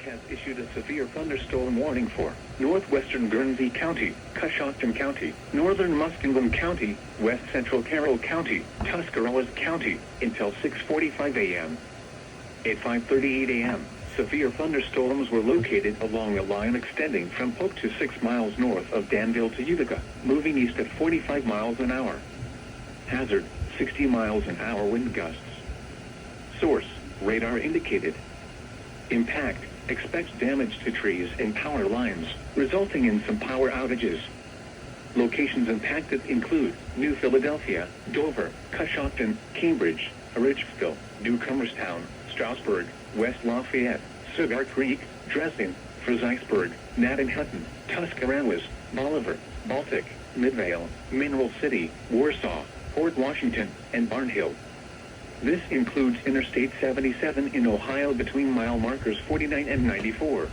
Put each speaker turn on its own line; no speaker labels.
has issued a severe thunderstorm warning for northwestern Guernsey County, Coshocton County, northern Muskingum County, west central Carroll County, Tuscarawas County, until 6:45 a.m. At 5:38 a.m., severe thunderstorms were located along a line extending from Polk to 6 miles north of Danville to Utica, moving east at 45 miles an hour. Hazard, 60 miles an hour wind gusts. Source, radar indicated. Impact, expects damage to trees and power lines, resulting in some power outages. Locations impacted include New Philadelphia, Dover, Coshocton, Cambridge, Ridgeville, Newcomerstown, Strasburg, West Lafayette, Cigar Creek, Dresden, Fredericksburg, Hutton, Tuscarawas, Bolivar, Baltic, Midvale, Mineral City, Warsaw, Port Washington, and Barnhill. This includes Interstate 77 in Ohio between mile markers 49 and 94.